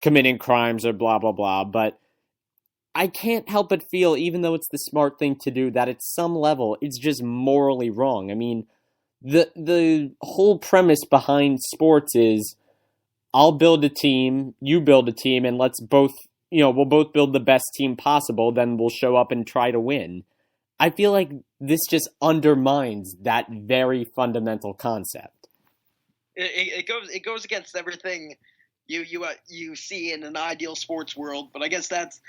committing crimes or blah, blah, blah. But I can't help but feel, even though it's the smart thing to do, that at some level, it's just morally wrong. I mean, the whole premise behind sports is I'll build a team, you build a team, and let's both, we'll both build the best team possible, then we'll show up and try to win. I feel like this just undermines that very fundamental concept. It goes against everything you see in an ideal sports world, but I guess that's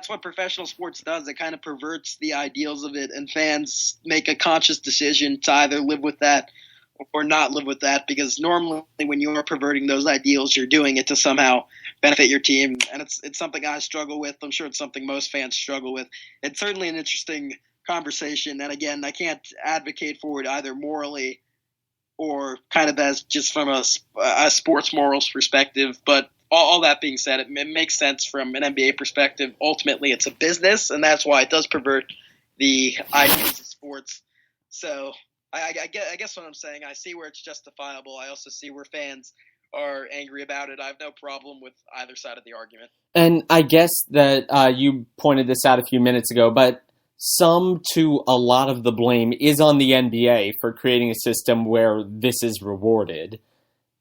what professional sports does. It kind of perverts the ideals of it, and fans make a conscious decision to either live with that or not live with that, because normally when you are perverting those ideals, you're doing it to somehow benefit your team. And it's something I struggle with. I'm sure it's something most fans struggle with. It's certainly an interesting conversation. And again, I can't advocate for it either morally or kind of as just from a sports morals perspective. But all that being said, it makes sense from an NBA perspective. Ultimately, it's a business, and that's why it does pervert the ideals of sports. So I guess what I'm saying, I see where it's justifiable. I also see where fans are angry about it. I have no problem with either side of the argument. And I guess that you pointed this out a few minutes ago, but some to a lot of the blame is on the NBA for creating a system where this is rewarded.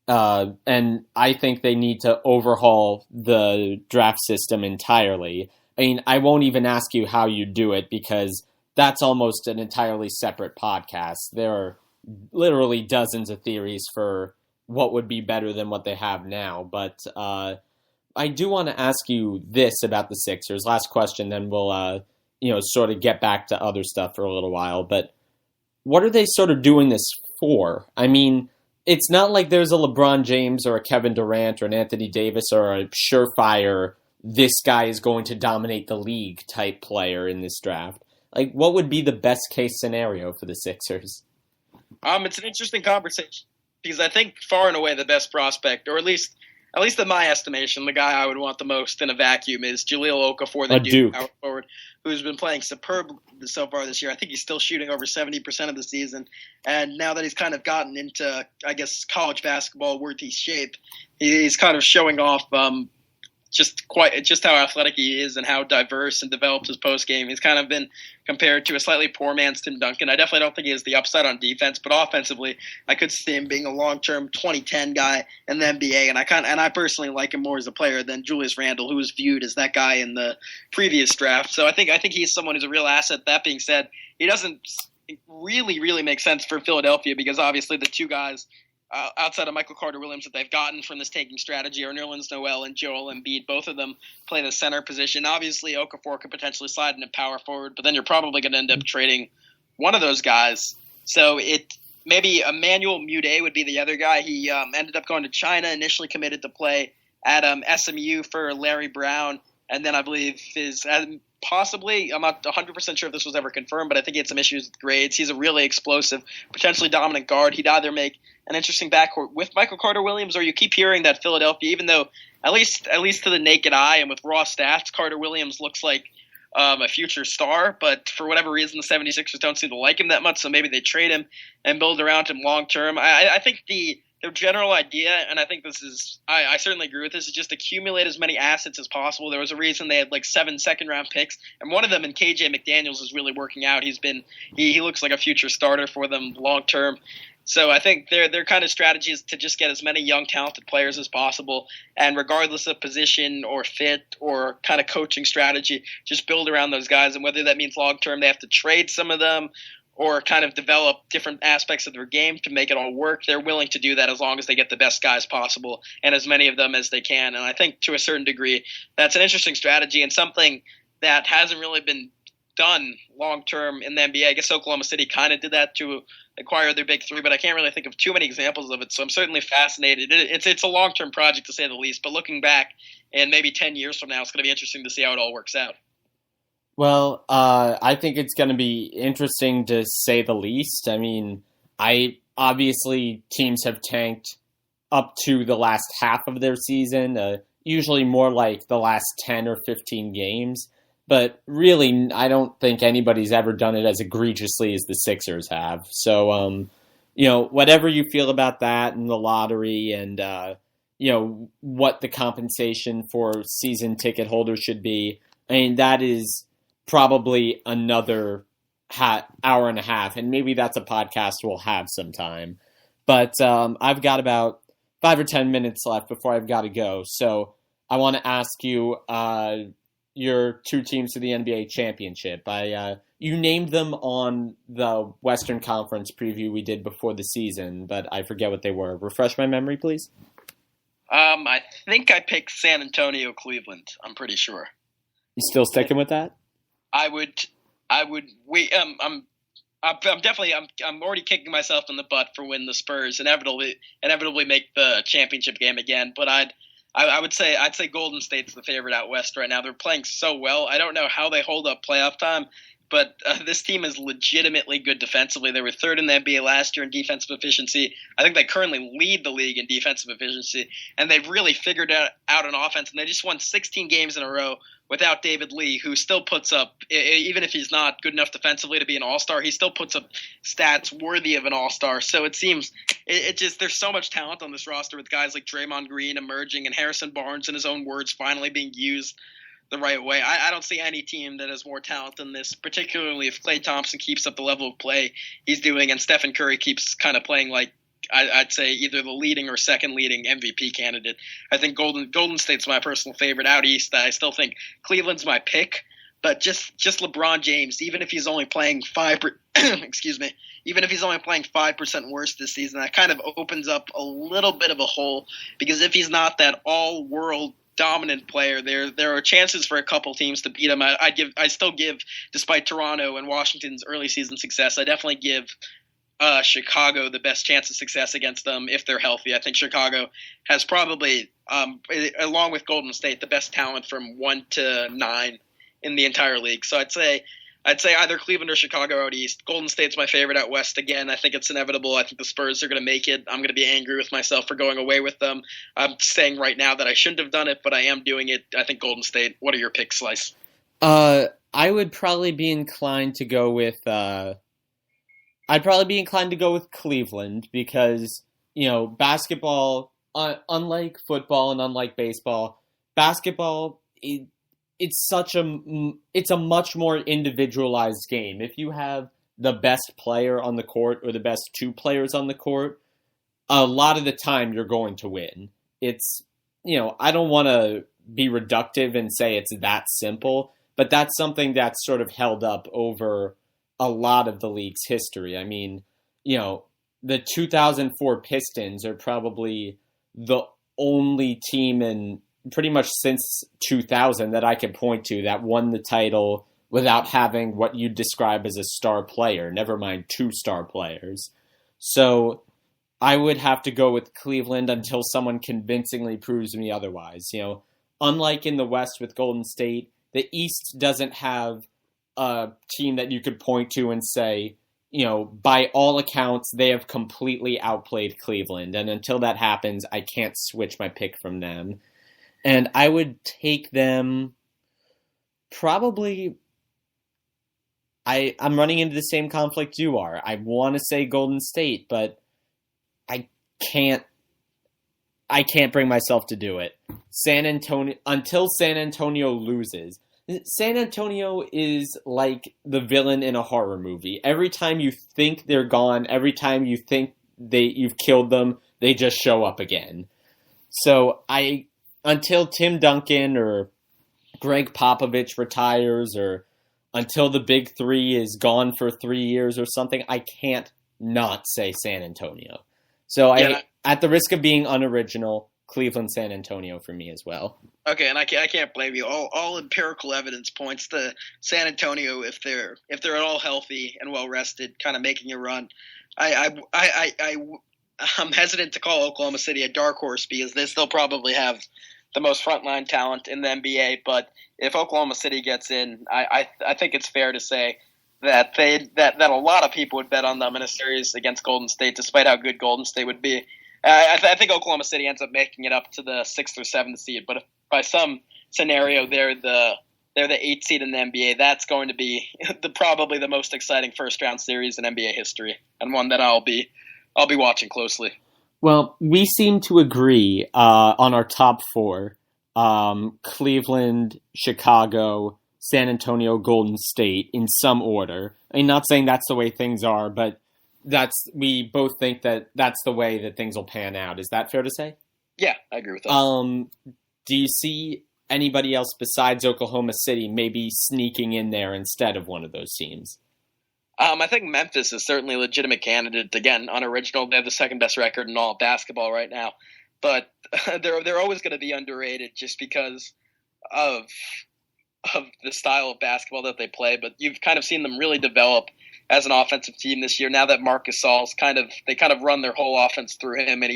And I think they need to overhaul the draft system entirely. I mean, I won't even ask you how you do it, because that's almost an entirely separate podcast. There are literally dozens of theories for what would be better than what they have now. But I do want to ask you this about the Sixers. Last question, then we'll sort of get back to other stuff for a little while. But what are they sort of doing this for? I mean, it's not like there's a LeBron James or a Kevin Durant or an Anthony Davis or a surefire, this guy is going to dominate the league type player in this draft. Like, what would be the best case scenario for the Sixers? It's an interesting conversation, because I think far and away the best prospect, or at least in my estimation, the guy I would want the most in a vacuum is Jahlil Okafor, the Duke power forward, who's been playing superb so far this year. I think he's still shooting over 70% of the season. And now that he's kind of gotten into, I guess, college basketball worthy shape, he's kind of showing off just how athletic he is and how diverse and developed his post game. He's kind of been compared to a slightly poor man's Tim Duncan. I definitely don't think he has the upside on defense, but offensively, I could see him being a long-term 2010 guy in the NBA. And I personally like him more as a player than Julius Randle, who was viewed as that guy in the previous draft. So I think he's someone who's a real asset. That being said, he doesn't really make sense for Philadelphia, because obviously the two guys outside of Michael Carter-Williams that they've gotten from this taking strategy are Nerlens Noel and Joel Embiid. Both of them play the center position. Obviously, Okafor could potentially slide into power forward, but then you're probably going to end up trading one of those guys. So maybe Emmanuel Mudiay would be the other guy. He ended up going to China, initially committed to play at SMU for Larry Brown, and then I believe possibly, I'm not 100% sure if this was ever confirmed, but I think he had some issues with grades. He's a really explosive, potentially dominant guard. He'd either make an interesting backcourt with Michael Carter-Williams, or you keep hearing that Philadelphia, even though at least to the naked eye and with raw stats, Carter-Williams looks like a future star, but for whatever reason, the 76ers don't seem to like him that much, so maybe they trade him and build around him long term. I think their general idea, and I think this is, I certainly agree with this, is just accumulate as many assets as possible. There was a reason they had like 7 second-round picks, and one of them in KJ McDaniels is really working out. He looks like a future starter for them long term. So I think their kind of strategy is to just get as many young, talented players as possible, and regardless of position or fit or kind of coaching strategy, just build around those guys. And whether that means long term they have to trade some of them or kind of develop different aspects of their game to make it all work, they're willing to do that as long as they get the best guys possible and as many of them as they can. And I think to a certain degree that's an interesting strategy and something that hasn't really been done long term in the NBA. I guess Oklahoma City kind of did that to acquire their big three, but I can't really think of too many examples of it. So I'm certainly fascinated. It's a long term project to say the least, but looking back and maybe 10 years from now, it's going to be interesting to see how it all works out. Well, I think it's going to be interesting to say the least. I mean, obviously teams have tanked up to the last half of their season, usually more like the last 10 or 15 games. But really, I don't think anybody's ever done it as egregiously as the Sixers have. So, whatever you feel about that and the lottery and, what the compensation for season ticket holders should be. I mean, that is probably another hour and a half, and maybe that's a podcast we'll have sometime. But I've got about 5 or 10 minutes left before I've got to go. So I want to ask you your two teams to the NBA championship. You named them on the Western Conference preview we did before the season, but I forget what they were. Refresh my memory, please. I think I picked San Antonio, Cleveland. I'm pretty sure. You still sticking with that? I would wait. I'm already kicking myself in the butt for when the Spurs inevitably make the championship game again. But I'd say Golden State's the favorite out west right now. They're playing so well. I don't know how they hold up playoff time, but this team is legitimately good defensively. They were third in the NBA last year in defensive efficiency. I think they currently lead the league in defensive efficiency, and they've really figured out an offense. And they just won 16 games in a row without David Lee, who still puts up, even if he's not good enough defensively to be an all-star, he still puts up stats worthy of an all-star. So it seems there's so much talent on this roster with guys like Draymond Green emerging and Harrison Barnes, in his own words, finally being used the right way. I don't see any team that has more talent than this, particularly if Klay Thompson keeps up the level of play he's doing and Stephen Curry keeps kind of playing like I'd say either the leading or second leading MVP candidate. I think Golden State's my personal favorite out east. I still think Cleveland's my pick, but just LeBron James, even if he's only playing 5% worse this season, that kind of opens up a little bit of a hole, because if he's not that all-world dominant player, there are chances for a couple teams to beat him. I still give, despite Toronto and Washington's early season success, I definitely give Chicago the best chance of success against them if they're healthy. I think Chicago has probably, along with Golden State, the best talent from 1 to 9 in the entire league. So I'd say either Cleveland or Chicago out east. Golden State's my favorite out west again. I think it's inevitable. I think the Spurs are going to make it. I'm going to be angry with myself for going away with them. I'm saying right now that I shouldn't have done it, but I am doing it. I think Golden State. What are your picks, Slice? I would probably be inclined to go with Cleveland because, basketball, unlike football and unlike baseball, basketball, it's a much more individualized game. If you have the best player on the court or the best two players on the court, a lot of the time you're going to win. It's, I don't want to be reductive and say it's that simple, but that's something that's sort of held up over a lot of the league's history. I mean, the 2004 Pistons are probably the only team in pretty much since 2000 that I can point to that won the title without having what you'd describe as a star player, never mind 2 star players. So I would have to go with Cleveland until someone convincingly proves me otherwise. Unlike in the West with Golden State, the East doesn't have a team that you could point to and say, by all accounts, they have completely outplayed Cleveland. And until that happens, I can't switch my pick from them. And I would take them probably. I'm running into the same conflict you are. I want to say Golden State, but I can't bring myself to do it. Until San Antonio loses. San Antonio is like the villain in a horror movie. Every time you think they're gone, every time you think you've killed them, they just show up again. So until Tim Duncan or Greg Popovich retires or until the Big Three is gone for 3 years or something, I can't not say San Antonio. So at the risk of being unoriginal, Cleveland, San Antonio for me as well. Okay, and I can't blame you. All empirical evidence points to San Antonio if they're at all healthy and well rested, kind of making a run. I'm hesitant to call Oklahoma City a dark horse because they still probably have the most frontline talent in the NBA. But if Oklahoma City gets in, I think it's fair to say that that a lot of people would bet on them in a series against Golden State, despite how good Golden State would be. I think Oklahoma City ends up making it up to the 6th or 7th seed, but if by some scenario they're the 8th seed in the NBA, that's going to be probably the most exciting first round series in NBA history, and one that I'll be watching closely. Well, we seem to agree on our top four. Cleveland, Chicago, San Antonio, Golden State in some order. I'm not saying that's the way things are, but we both think that that's the way that things will pan out. Is that fair to say? Yeah, I agree with that. Do you see anybody else besides Oklahoma City maybe sneaking in there instead of one of those teams? I think Memphis is certainly a legitimate candidate. Again, unoriginal. They have the second best record in all of basketball right now. But they're always going to be underrated just because of the style of basketball that they play. But you've kind of seen them really develop as an offensive team this year. Now that Marc Gasol's they kind of run their whole offense through him, and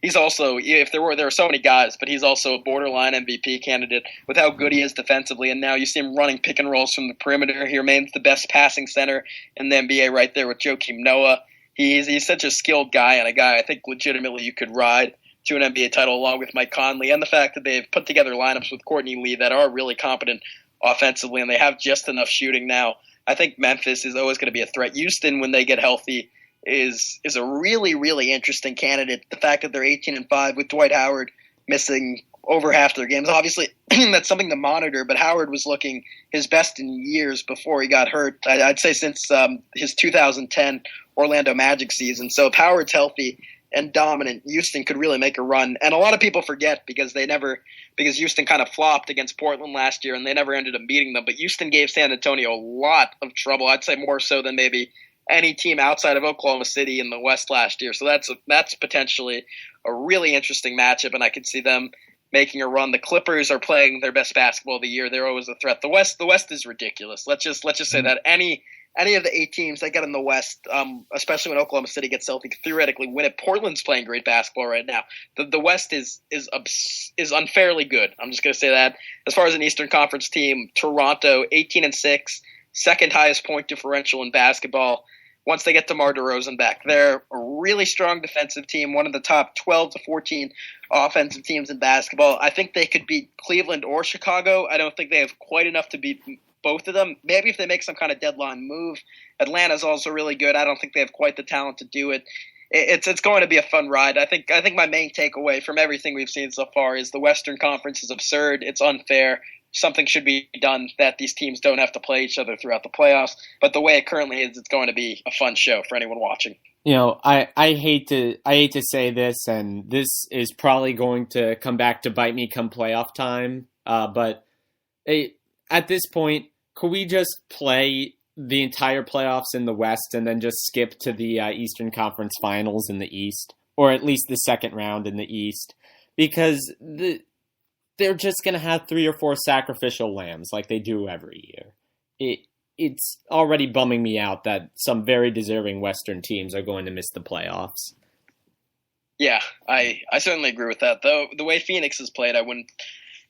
he's also, if there are so many guys, but he's also a borderline MVP candidate with how good he is defensively. And now you see him running pick and rolls from the perimeter. He remains the best passing center in the NBA right there with Joakim Noah. He's such a skilled guy, and a guy I think legitimately you could ride to an NBA title along with Mike Conley, and the fact that they've put together lineups with Courtney Lee that are really competent offensively, and they have just enough shooting now. I think Memphis is always going to be a threat. Houston, when they get healthy, is a really, really interesting candidate. The fact that they're 18-5 with Dwight Howard missing over half their games, obviously that's something to monitor, but Howard was looking his best in years before he got hurt. I'd say since his 2010 Orlando Magic season. So if Howard's healthy and dominant, Houston could really make a run. And a lot of people forget because Houston kind of flopped against Portland last year and they never ended up beating them. But Houston gave San Antonio a lot of trouble. I'd say more so than maybe any team outside of Oklahoma City in the West last year. So that's potentially a really interesting matchup, and I could see them making a run. The Clippers are playing their best basketball of the year. They're always a threat. The West is ridiculous. Let's just say that any of the 8 teams that get in the West, especially when Oklahoma City gets healthy, could theoretically win it. Portland's playing great basketball right now. The West is unfairly good. I'm just going to say that. As far as an Eastern Conference team, Toronto 18-6, second highest point differential in basketball. Once they get DeMar DeRozan back, they're a really strong defensive team, one of the top 12 to 14 offensive teams in basketball. I think they could beat Cleveland or Chicago. I don't think they have quite enough to beat both of them. Maybe if they make some kind of deadline move. Atlanta's also really good. I don't think they have quite the talent to do it. It's going to be a fun ride. I think my main takeaway from everything we've seen so far is the Western Conference is absurd. It's unfair. Something should be done that these teams don't have to play each other throughout the playoffs. But the way it currently is, it's going to be a fun show for anyone watching. You know, I hate to say this, and this is probably going to come back to bite me come playoff time. But at this point, could we just play the entire playoffs in the West and then just skip to the Eastern Conference Finals in the East, or at least the second round in the East? Because they're just going to have 3 or 4 sacrificial lambs like they do every year. It's already bumming me out that some very deserving Western teams are going to miss the playoffs. Yeah, I certainly agree with that. Though the way Phoenix has played, I wouldn't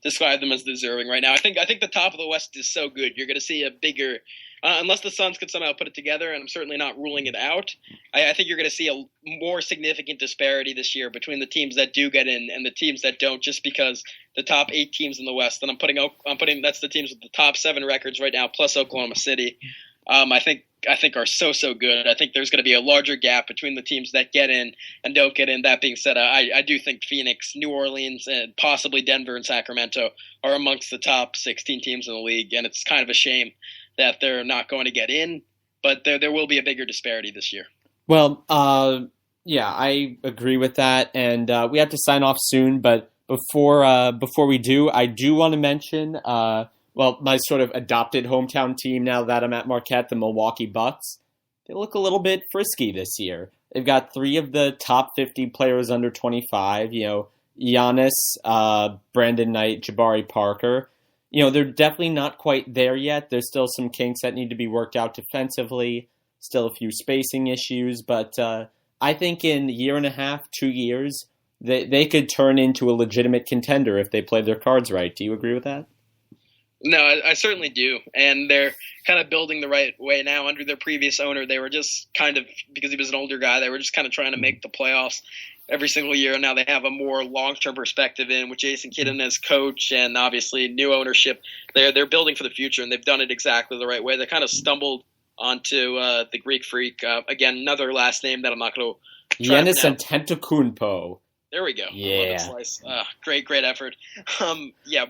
describe them as deserving right now. I think the top of the West is so good. You're going to see a bigger, unless the Suns could somehow put it together, and I'm certainly not ruling it out. I think you're going to see a more significant disparity this year between the teams that do get in and the teams that don't, just because the top 8 teams in the West, and I'm putting that's the teams with the top 7 records right now, plus Oklahoma City. I think are so good. I think there's going to be a larger gap between the teams that get in and don't get in. That being said, I do think Phoenix, New Orleans, and possibly Denver and Sacramento are amongst the top 16 teams in the league, and it's kind of a shame that they're not going to get in, but there will be a bigger disparity this year. Well, yeah, I agree with that, and we have to sign off soon, but before we do, I do want to mention my sort of adopted hometown team now that I'm at Marquette, the Milwaukee Bucks. They look a little bit frisky this year. They've got 3 of the top 50 players under 25, Giannis, Brandon Knight, Jabari Parker. They're definitely not quite there yet. There's still some kinks that need to be worked out defensively, still a few spacing issues, but I think in a year and a half, 2 years, they could turn into a legitimate contender if they play their cards right. Do you agree with that? No, I certainly do. And they're kind of building the right way now. Under their previous owner, they were just kind of, because he was an older guy, they were just kind of trying to make the playoffs every single year. And now they have a more long-term perspective in with Jason Kidd as coach and obviously new ownership. They're building for the future, and they've done it exactly the right way. They kind of stumbled onto the Greek Freak. Again, another last name that I'm not going to Giannis Antetokounmpo. There we go. Yeah. Great effort. Yeah,